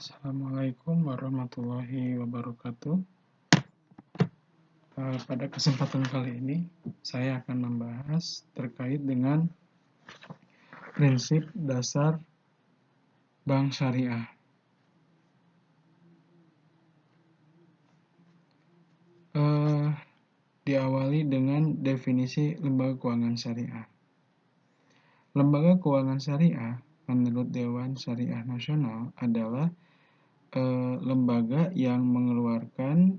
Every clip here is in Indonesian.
Assalamualaikum warahmatullahi wabarakatuh. Pada kesempatan kali ini, saya akan membahas terkait dengan prinsip dasar bank syariah. Diawali dengan definisi lembaga keuangan syariah. Lembaga keuangan syariah menurut Dewan Syariah Nasional adalah lembaga yang mengeluarkan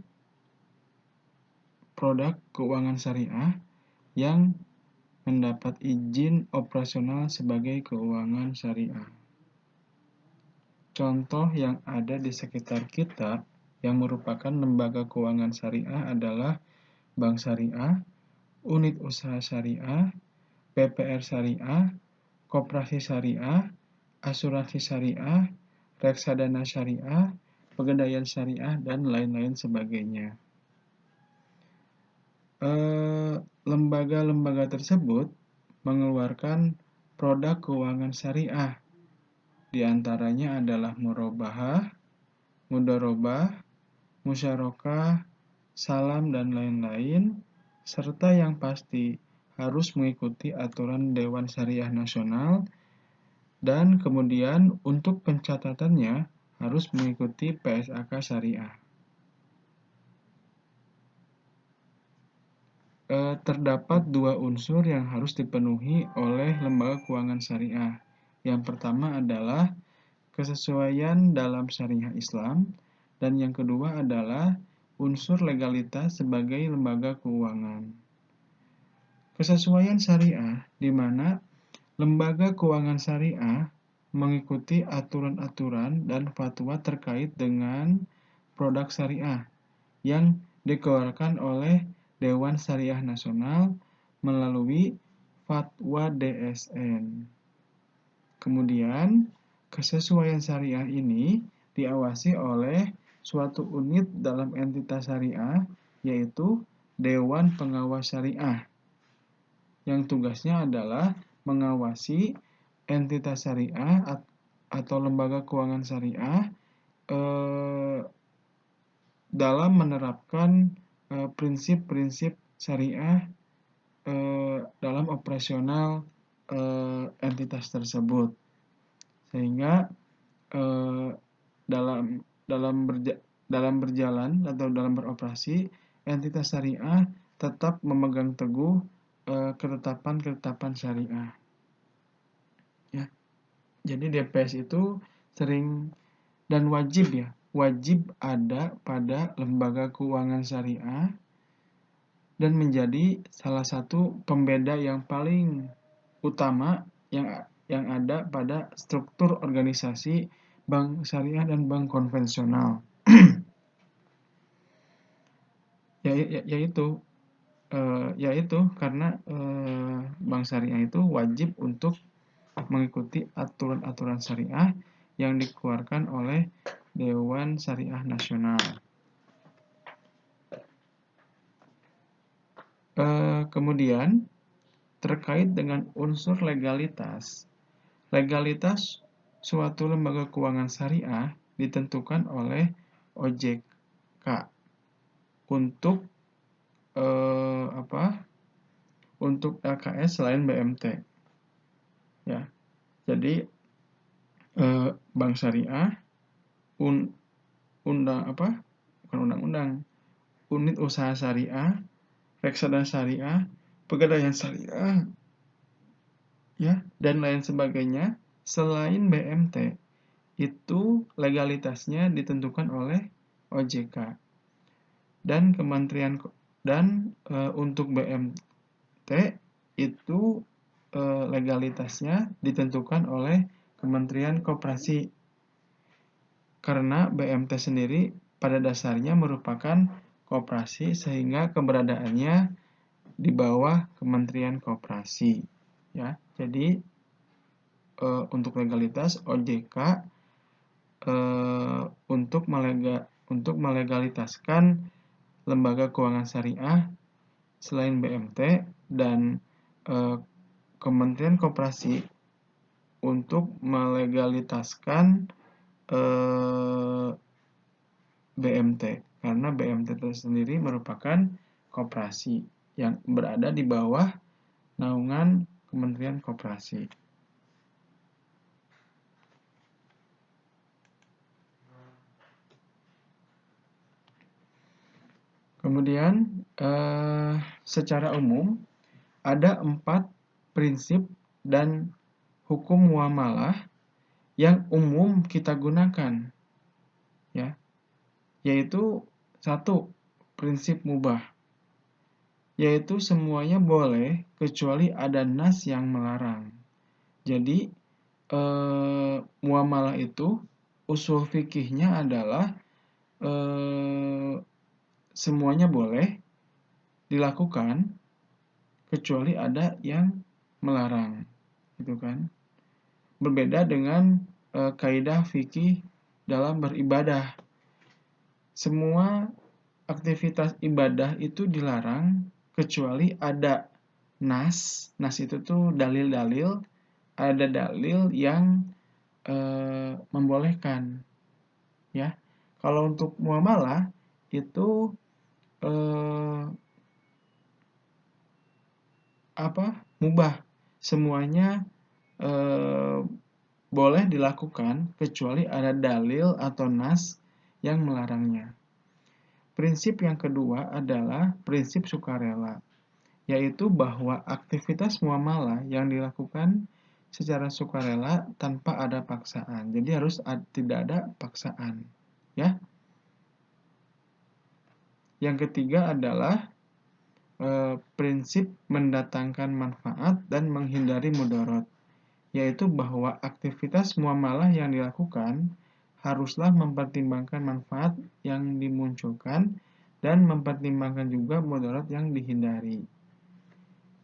produk keuangan syariah yang mendapat izin operasional sebagai keuangan syariah. Contoh yang ada di sekitar kita yang merupakan lembaga keuangan syariah adalah bank syariah, unit usaha syariah, PPR syariah, koperasi syariah, asuransi syariah, reksadana syariah, pegadaian syariah, dan lain-lain sebagainya. Lembaga-lembaga tersebut mengeluarkan produk keuangan syariah. Di antaranya adalah murabahah, mudharabah, musyarakah, salam, dan lain-lain, serta yang pasti harus mengikuti aturan Dewan Syariah Nasional, dan kemudian untuk pencatatannya harus mengikuti PSAK Syariah. Terdapat dua unsur yang harus dipenuhi oleh lembaga keuangan syariah. Yang pertama adalah kesesuaian dalam syariah Islam, dan yang kedua adalah unsur legalitas sebagai lembaga keuangan. Kesesuaian syariah di mana lembaga keuangan syariah mengikuti aturan-aturan dan fatwa terkait dengan produk syariah yang dikeluarkan oleh Dewan Syariah Nasional melalui fatwa DSN. Kemudian, kesesuaian syariah ini diawasi oleh suatu unit dalam entitas syariah, yaitu Dewan Pengawas Syariah, yang tugasnya adalah mengawasi entitas syariah atau lembaga keuangan syariah dalam menerapkan prinsip-prinsip syariah dalam operasional entitas tersebut, sehingga dalam berjalan atau dalam beroperasi entitas syariah tetap memegang teguh ketetapan-ketetapan syariah. Ya, jadi DPS itu sering dan wajib ada pada lembaga keuangan syariah dan menjadi salah satu pembeda yang paling utama yang ada pada struktur organisasi bank syariah dan bank konvensional. yaitu karena bank syariah itu wajib untuk mengikuti aturan-aturan syariah yang dikeluarkan oleh Dewan Syariah Nasional. Kemudian terkait dengan unsur legalitas suatu lembaga keuangan syariah ditentukan oleh OJK untuk LKS selain BMT. Ya, jadi bank syariah, unit usaha syariah, reksadana syariah, pegadaian syariah, ya, dan lain sebagainya selain BMT itu legalitasnya ditentukan oleh OJK dan Kementerian untuk BMT itu legalitasnya ditentukan oleh Kementerian Koperasi, karena BMT sendiri pada dasarnya merupakan koperasi sehingga keberadaannya di bawah Kementerian Koperasi. Ya, jadi untuk legalitas OJK untuk melegalitaskan lembaga keuangan syariah selain BMT dan Kementerian Koperasi untuk melegalitaskan BMT, karena BMT itu sendiri merupakan koperasi yang berada di bawah naungan Kementerian Koperasi. Kemudian secara umum ada 4 prinsip dan hukum muamalah yang umum kita gunakan, ya, yaitu 1. Prinsip mubah, yaitu semuanya boleh kecuali ada nas yang melarang. Jadi muamalah itu usul fikihnya adalah semuanya boleh dilakukan kecuali ada yang melarang, gitu kan? Berbeda dengan kaidah fikih dalam beribadah. Semua aktivitas ibadah itu dilarang kecuali ada nas. Nas itu tuh dalil-dalil, ada dalil yang membolehkan, ya. Kalau untuk muamalah itu mubah, semuanya boleh dilakukan kecuali ada dalil atau nas yang melarangnya. Prinsip yang kedua adalah prinsip sukarela, yaitu bahwa aktivitas muamalah yang dilakukan secara sukarela tanpa ada paksaan. Jadi harus tidak ada paksaan, ya. Yang ketiga adalah prinsip mendatangkan manfaat dan menghindari mudarat, yaitu bahwa aktivitas muamalah yang dilakukan haruslah mempertimbangkan manfaat yang dimunculkan dan mempertimbangkan juga mudarat yang dihindari.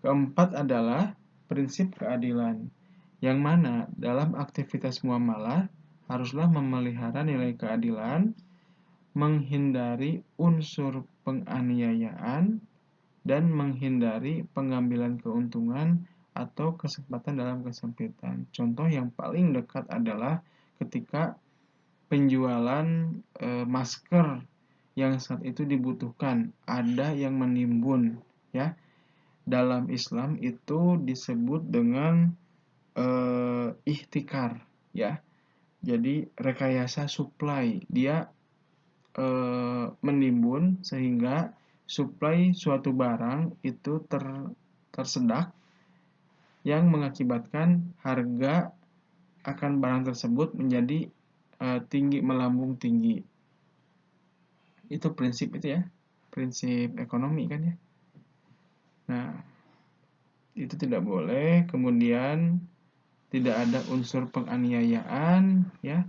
Keempat adalah prinsip keadilan, yang mana dalam aktivitas muamalah haruslah memelihara nilai keadilan, menghindari unsur penganiayaan, dan menghindari pengambilan keuntungan atau kesempatan dalam kesempitan. Contoh yang paling dekat adalah ketika penjualan masker yang saat itu dibutuhkan, ada yang menimbun, ya. Dalam Islam itu disebut dengan ihtikar, ya. Jadi rekayasa supply, dia menimbun sehingga suplai suatu barang itu tersedak yang mengakibatkan harga akan barang tersebut menjadi tinggi, melambung tinggi. Itu prinsip itu, ya, prinsip ekonomi kan, ya. Nah, itu tidak boleh. Kemudian tidak ada unsur penganiayaan, ya.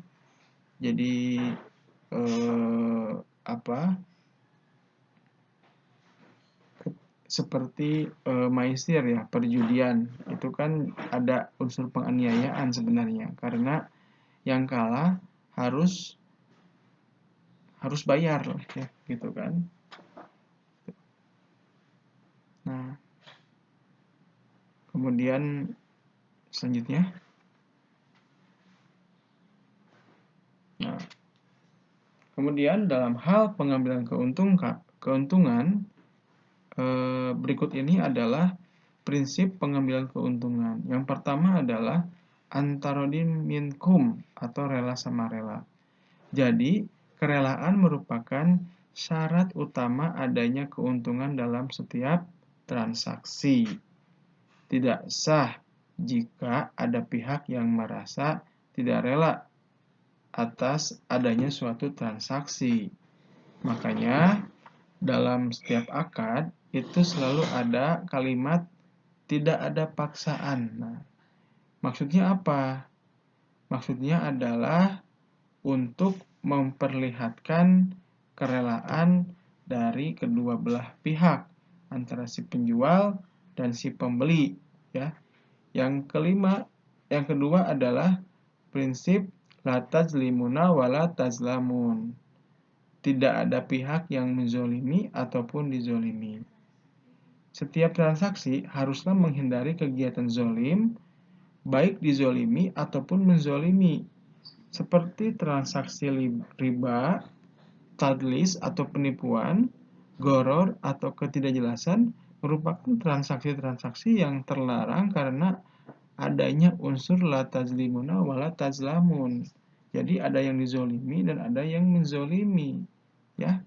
Jadi seperti maisir, ya, perjudian, itu kan ada unsur penganiayaan sebenarnya, karena yang kalah harus bayar, ya, gitu kan. Nah, kemudian selanjutnya, nah, kemudian dalam hal pengambilan keuntungan berikut ini adalah prinsip pengambilan keuntungan. Yang pertama adalah antarodin minkum atau rela sama rela. Jadi, kerelaan merupakan syarat utama adanya keuntungan dalam setiap transaksi. Tidak sah jika ada pihak yang merasa tidak rela atas adanya suatu transaksi. Makanya, dalam setiap akad itu selalu ada kalimat tidak ada paksaan. Nah, maksudnya apa? Maksudnya adalah untuk memperlihatkan kerelaan dari kedua belah pihak, antara si penjual dan si pembeli, ya. Yang kedua adalah prinsip la tajlimuna wala tazlamun. Tidak ada pihak yang menzolimi ataupun dizolimi. Setiap transaksi haruslah menghindari kegiatan zolim, baik dizolimi ataupun menzolimi. seperti transaksi riba, tadlis atau penipuan, gharar atau ketidakjelasan merupakan transaksi-transaksi yang terlarang karena adanya unsur la tazlimuna wa la tazlamun. Jadi ada yang dizolimi dan ada yang menzolimi, ya.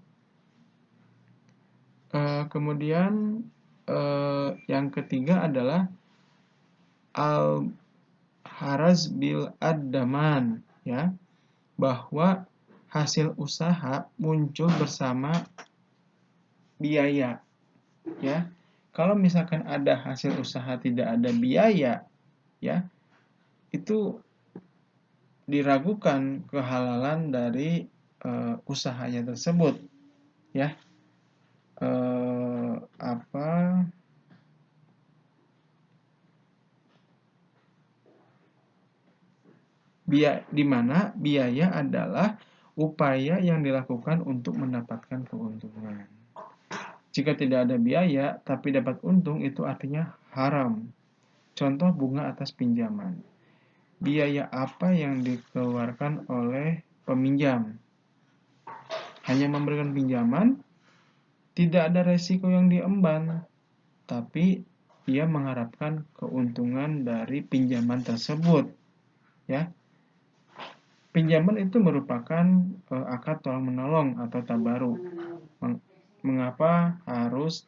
Kemudian yang ketiga adalah al-haraz bil ad-daman, ya, bahwa hasil usaha muncul bersama biaya, ya. Kalau misalkan ada hasil usaha tidak ada biaya, ya, itu diragukan kehalalan dari usahanya tersebut, ya. Di mana biaya adalah upaya yang dilakukan untuk mendapatkan keuntungan. Jika tidak ada biaya tapi dapat untung, itu artinya haram. Contoh bunga atas pinjaman. Biaya apa yang dikeluarkan oleh peminjam? Hanya memberikan pinjaman, tidak ada resiko yang diemban, tapi ia mengharapkan keuntungan dari pinjaman tersebut, ya. Pinjaman itu merupakan akad tolong menolong atau tabaruk. Mengapa harus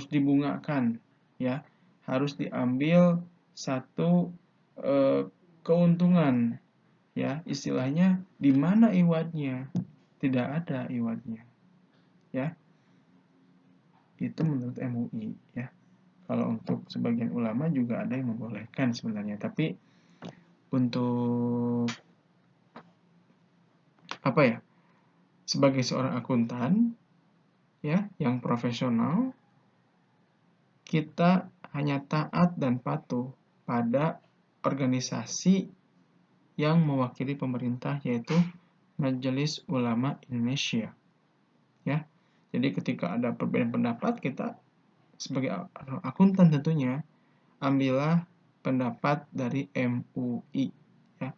dibungakan, ya? Harus diambil satu keuntungan, ya. Istilahnya di mana iwatnya? Tidak ada iwatnya, ya. Itu menurut MUI, ya. Kalau untuk sebagian ulama juga ada yang membolehkan sebenarnya, tapi untuk sebagai seorang akuntan, ya, yang profesional, kita hanya taat dan patuh pada organisasi yang mewakili pemerintah, yaitu Majelis Ulama Indonesia, ya. Jadi ketika ada perbedaan pendapat, kita sebagai akuntan tentunya ambillah pendapat dari MUI, ya.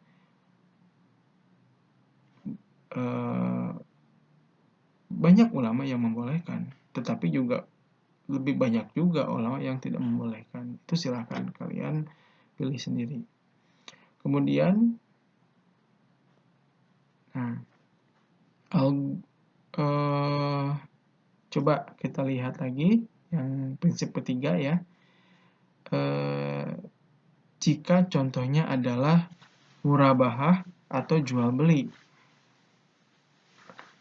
Banyak ulama yang membolehkan, tetapi juga lebih banyak juga ulama yang tidak membolehkan. Itu silakan kalian pilih sendiri. Kemudian, coba kita lihat lagi yang prinsip ketiga, ya. Jika contohnya adalah murabahah atau jual beli,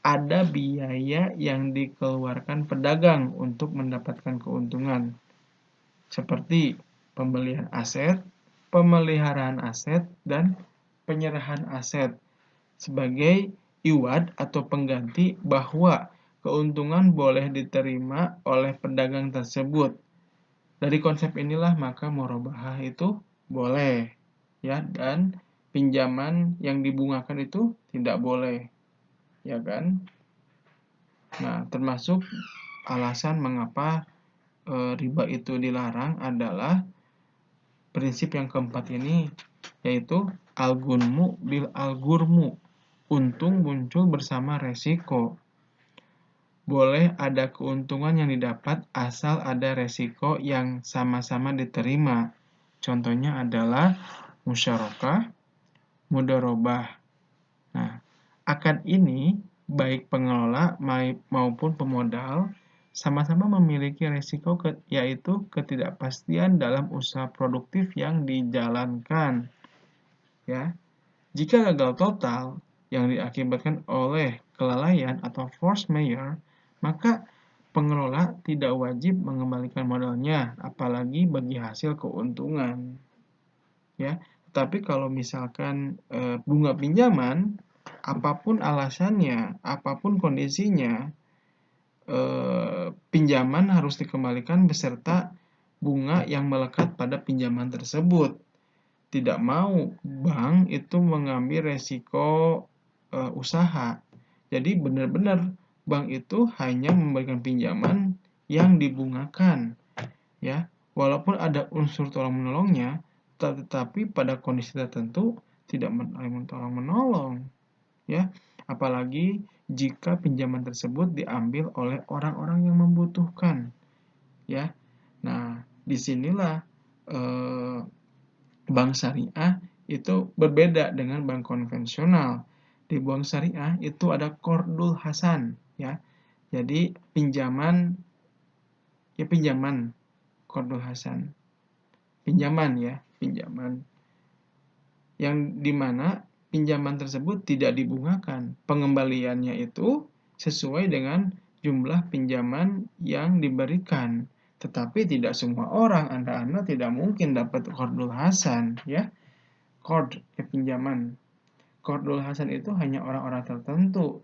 ada biaya yang dikeluarkan pedagang untuk mendapatkan keuntungan, seperti pembelian aset, pemeliharaan aset, dan penyerahan aset sebagai iwad atau pengganti bahwa keuntungan boleh diterima oleh pedagang tersebut. Dari konsep inilah maka murabahah itu boleh, ya, dan pinjaman yang dibungakan itu tidak boleh, ya kan? Nah, termasuk alasan mengapa riba itu dilarang adalah prinsip yang keempat ini, yaitu al-gunmu bil al-gurmu, untung muncul bersama resiko. Boleh ada keuntungan yang didapat asal ada resiko yang sama-sama diterima. Contohnya adalah musyarakah, mudharabah. Nah, akad ini baik pengelola maupun pemodal sama-sama memiliki resiko, yaitu ketidakpastian dalam usaha produktif yang dijalankan, ya. Jika gagal total yang diakibatkan oleh kelalaian atau force majeure, maka pengelola tidak wajib mengembalikan modalnya, apalagi bagi hasil keuntungan, ya. Tetapi kalau misalkan bunga pinjaman, apapun alasannya, apapun kondisinya, pinjaman harus dikembalikan beserta bunga yang melekat pada pinjaman tersebut. Tidak mau bank itu mengambil resiko usaha. Jadi benar-benar bank itu hanya memberikan pinjaman yang dibungakan, ya. Walaupun ada unsur tolong menolongnya, tetapi pada kondisi tertentu tidak saling tolong-menolong, ya. Apalagi jika pinjaman tersebut diambil oleh orang-orang yang membutuhkan, ya. Nah, disinilah bank syariah itu berbeda dengan bank konvensional. Di bank syariah itu ada qardul hasan, ya. Jadi pinjaman qardul hasan. Pinjaman yang dimana pinjaman tersebut tidak dibungakan. Pengembaliannya itu sesuai dengan jumlah pinjaman yang diberikan. Tetapi tidak semua orang, Anda tidak mungkin dapat qardul hasan, ya. Pinjaman. Qardul hasan itu hanya orang-orang tertentu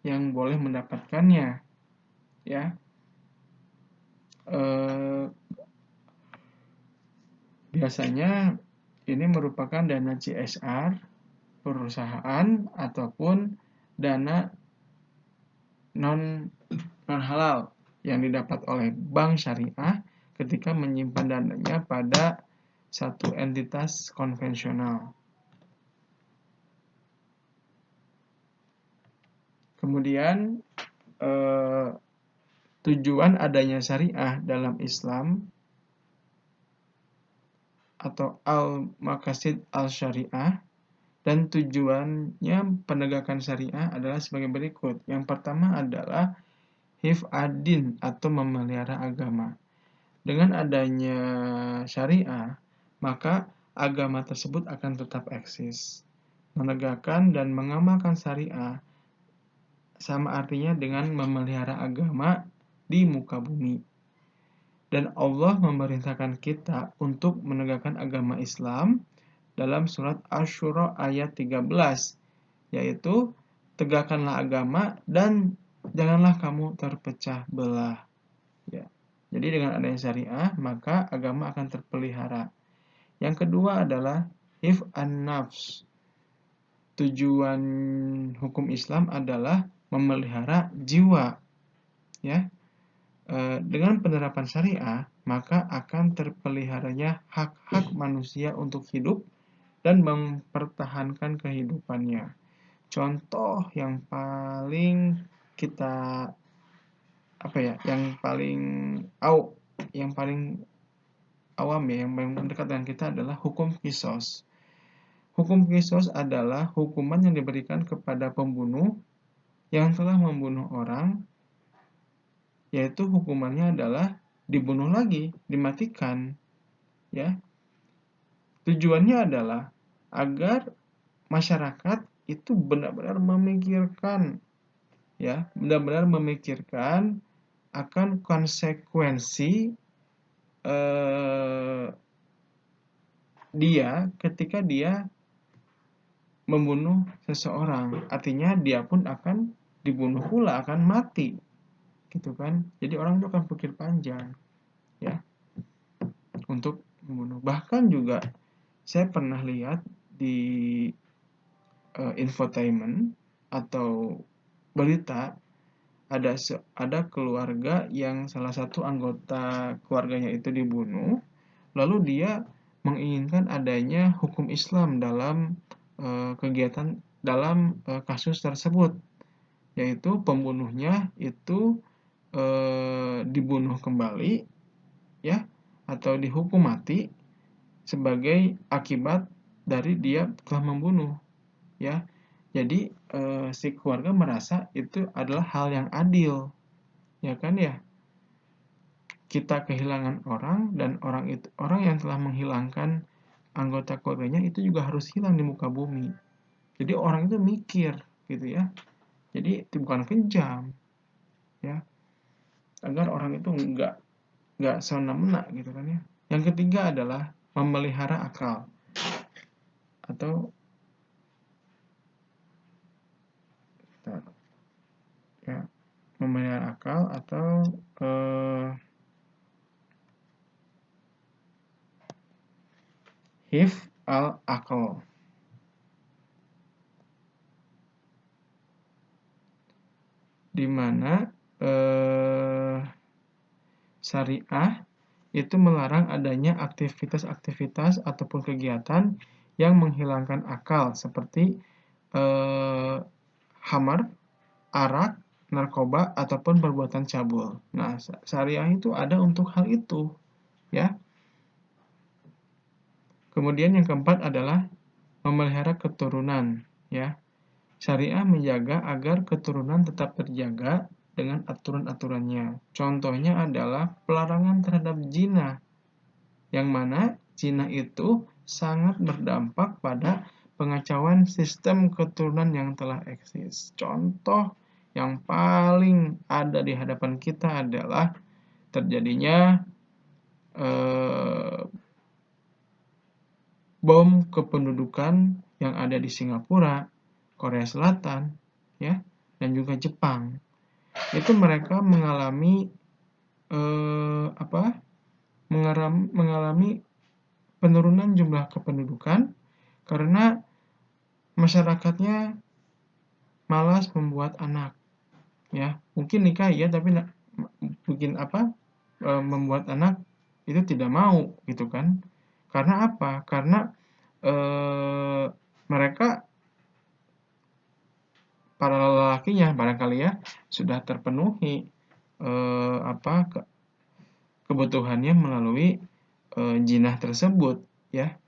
yang boleh mendapatkannya, ya. Biasanya ini merupakan dana CSR perusahaan ataupun dana non halal yang didapat oleh bank syariah ketika menyimpan dananya pada satu entitas konvensional. Kemudian tujuan adanya syariah dalam Islam atau al-maqasid al-syariah dan tujuannya penegakan syariah adalah sebagai berikut. Yang pertama adalah hif'ad-din atau memelihara agama. Dengan adanya syariah, maka agama tersebut akan tetap eksis. Menegakkan dan mengamalkan syariah sama artinya dengan memelihara agama di muka bumi. Dan Allah memerintahkan kita untuk menegakkan agama Islam dalam surat Asy-Syura ayat 13, yaitu tegakkanlah agama dan janganlah kamu terpecah belah. Ya. Jadi dengan adanya syariah, maka agama akan terpelihara. Yang kedua adalah hif'an nafs. Tujuan hukum Islam adalah memelihara jiwa, ya. Dengan penerapan syariah, maka akan terpeliharanya hak-hak manusia untuk hidup dan mempertahankan kehidupannya. Contoh yang paling kita yang paling awam yang paling mendekat dengan kita adalah hukum qisas. Hukum qisas adalah hukuman yang diberikan kepada pembunuh yang telah membunuh orang, yaitu hukumannya adalah dibunuh lagi, dimatikan, ya. Tujuannya adalah agar masyarakat itu benar-benar memikirkan, ya, akan konsekuensi dia ketika dia membunuh seseorang. Artinya dia pun akan dibunuh pula, akan mati, gitu kan. Jadi orang itu akan pikir panjang, ya, untuk membunuh. Bahkan juga saya pernah lihat di infotainment atau berita, ada keluarga yang salah satu anggota keluarganya itu dibunuh, lalu dia menginginkan adanya hukum Islam dalam kasus tersebut, yaitu pembunuhnya itu dibunuh kembali, ya, atau dihukum mati sebagai akibat dari dia telah membunuh, ya. Jadi si keluarga merasa itu adalah hal yang adil, ya kan, ya. Kita kehilangan orang dan orang yang telah menghilangkan anggota keluarganya itu juga harus hilang di muka bumi. Jadi orang itu mikir, gitu ya. Jadi itu bukan kejam, ya. Agar orang itu nggak semena-mena, gitu kan, ya. Yang ketiga adalah memelihara akal atau memelihara akal atau hifz al-aql. Di mana syariah itu melarang adanya aktivitas-aktivitas ataupun kegiatan yang menghilangkan akal seperti khamar, arak, narkoba, ataupun perbuatan cabul. Nah, syariah itu ada untuk hal itu, ya. Kemudian yang keempat adalah memelihara keturunan, ya. Syariah menjaga agar keturunan tetap terjaga dengan aturan-aturannya. Contohnya adalah pelarangan terhadap zina, yang mana zina itu sangat berdampak pada pengacauan sistem keturunan yang telah eksis. Contoh yang paling ada di hadapan kita adalah terjadinya bom kependudukan yang ada di Singapura, Korea Selatan, ya, dan juga Jepang. Itu mereka mengalami mengalami penurunan jumlah kependudukan karena masyarakatnya malas membuat anak, ya. Mungkin nikah ya, tapi membuat anak itu tidak mau, gitu kan. Karena apa? Karena mereka, para lelakinya barangkali ya, sudah terpenuhi kebutuhannya melalui jinah tersebut, ya.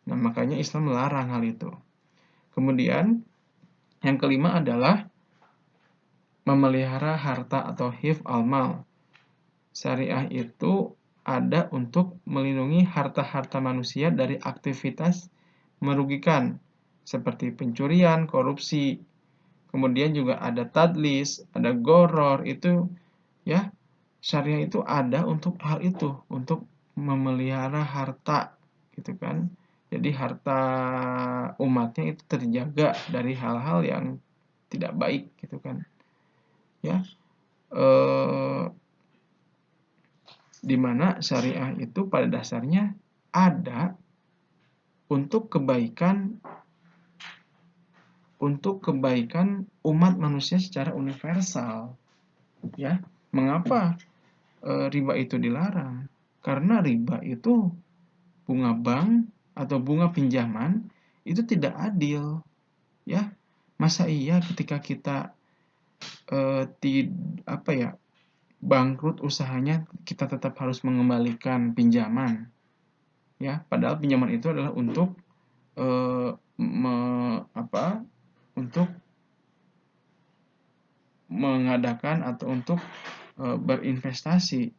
Nah, makanya Islam melarang hal itu. Kemudian yang kelima adalah memelihara harta atau hifz al-mal. Syariah itu ada untuk melindungi harta-harta manusia dari aktivitas merugikan seperti pencurian, korupsi. Kemudian juga ada tadlis, ada goror, itu ya. Syariah itu ada untuk hal itu, untuk memelihara harta, gitu kan. Jadi harta umatnya itu terjaga dari hal-hal yang tidak baik, gitu kan. Ya, di mana syariah itu pada dasarnya ada untuk kebaikan umat manusia secara universal, ya. Mengapa riba itu dilarang? Karena riba itu bunga bank atau bunga pinjaman itu tidak adil, ya. Masa iya ketika kita bangkrut usahanya, kita tetap harus mengembalikan pinjaman, ya. Padahal pinjaman itu adalah untuk untuk mengadakan atau untuk berinvestasi,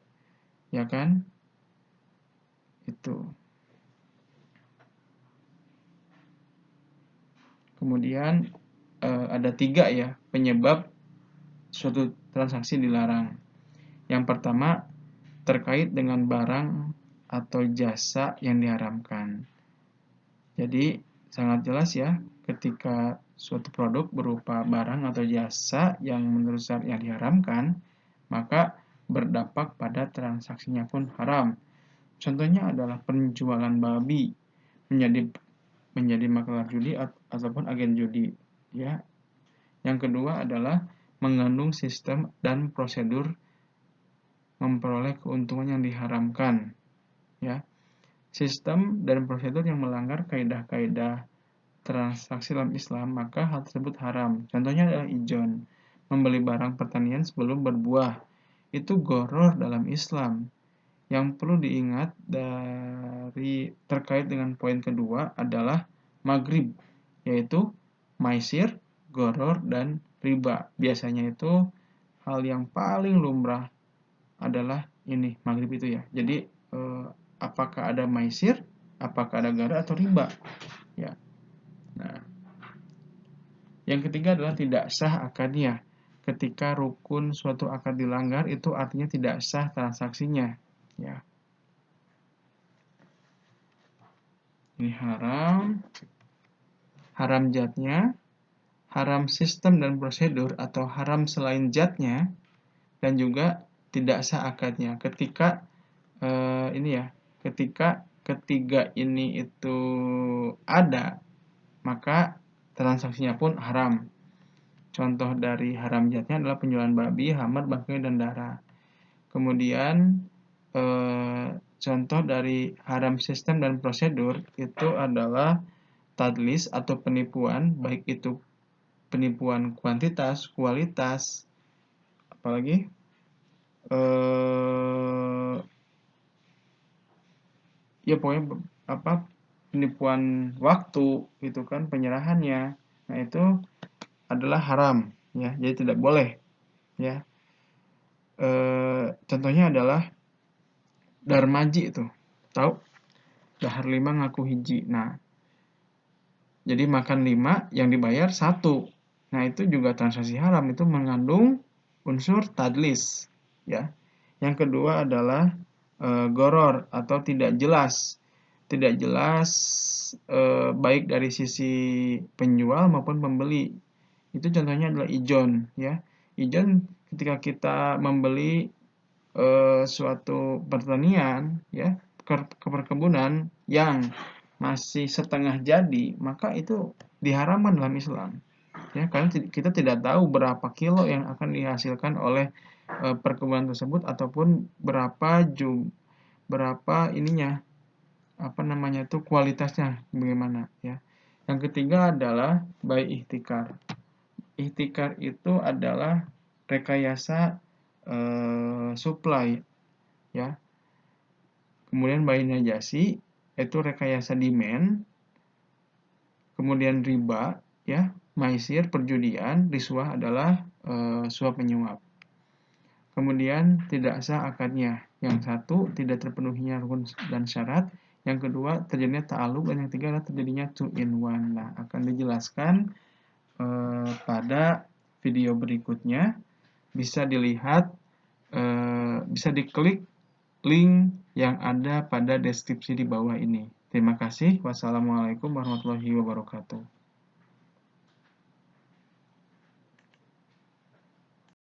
ya kan? Itu. Kemudian ada 3 ya penyebab suatu transaksi dilarang. Yang pertama, terkait dengan barang atau jasa yang diharamkan. Jadi sangat jelas ya, ketika suatu produk berupa barang atau jasa yang menurut syariat diharamkan, maka berdampak pada transaksinya pun haram. Contohnya adalah penjualan babi menjadi makelar judi ataupun agen judi, ya. Yang kedua adalah mengandung sistem dan prosedur memperoleh keuntungan yang diharamkan, ya. Sistem dan prosedur yang melanggar kaidah-kaidah transaksi dalam Islam, maka hal tersebut haram. Contohnya adalah ijon, membeli barang pertanian sebelum berbuah. Itu gharar dalam Islam. Yang perlu diingat terkait dengan poin kedua adalah maghrib, yaitu maisir, gharar, dan riba. Biasanya itu hal yang paling lumrah adalah ini, maghrib itu ya. Jadi apakah ada maisir, apakah ada gharar atau riba, ya. Nah, yang ketiga adalah tidak sah akadnya. Ketika rukun suatu akad dilanggar, itu artinya tidak sah transaksinya, ya. Ini haram zatnya, haram sistem dan prosedur atau haram selain zatnya, dan juga tidak sah akadnya. Ketika ketika ketiga ini itu ada, maka transaksinya pun haram. Contoh dari haram zatnya adalah penjualan babi, khamar, bangkai, dan darah. Kemudian contoh dari haram sistem dan prosedur itu adalah tadlis atau penipuan, baik itu penipuan kuantitas, kualitas, apalagi ya pokoknya apa penipuan waktu gitu kan penyerahannya. Nah, itu adalah haram ya, jadi tidak boleh ya. Contohnya adalah darmaji itu. Tahu? Dahar 5 ngaku hiji. Nah, jadi makan 5 yang dibayar 1. Nah, itu juga transaksi haram, itu mengandung unsur tadlis ya. Yang kedua adalah goror atau tidak jelas. Tidak jelas baik dari sisi penjual maupun pembeli. Itu contohnya adalah ijon ya. Ijon ketika kita membeli suatu pertanian ya, perkebunan yang masih setengah jadi, maka itu diharamkan dalam Islam ya, karena kita tidak tahu berapa kilo yang akan dihasilkan oleh perkebunan tersebut ataupun berapa ininya apa namanya itu kualitasnya bagaimana ya. Yang ketiga adalah bai ihtikar. Ihtikar itu adalah rekayasa supply ya. Kemudian bai najasi itu rekayasa demand. Kemudian riba ya, maisir, perjudian, riswah adalah suap menyuap. Kemudian tidak sah akadnya. Yang satu, tidak terpenuhinya rukun dan syarat. Yang kedua, terjadinya ta'alluq. Dan yang ketiga adalah terjadinya 2 in 1. Nah, akan dijelaskan pada video berikutnya. Bisa dilihat, bisa diklik link yang ada pada deskripsi di bawah ini. Terima kasih. Wassalamualaikum warahmatullahi wabarakatuh.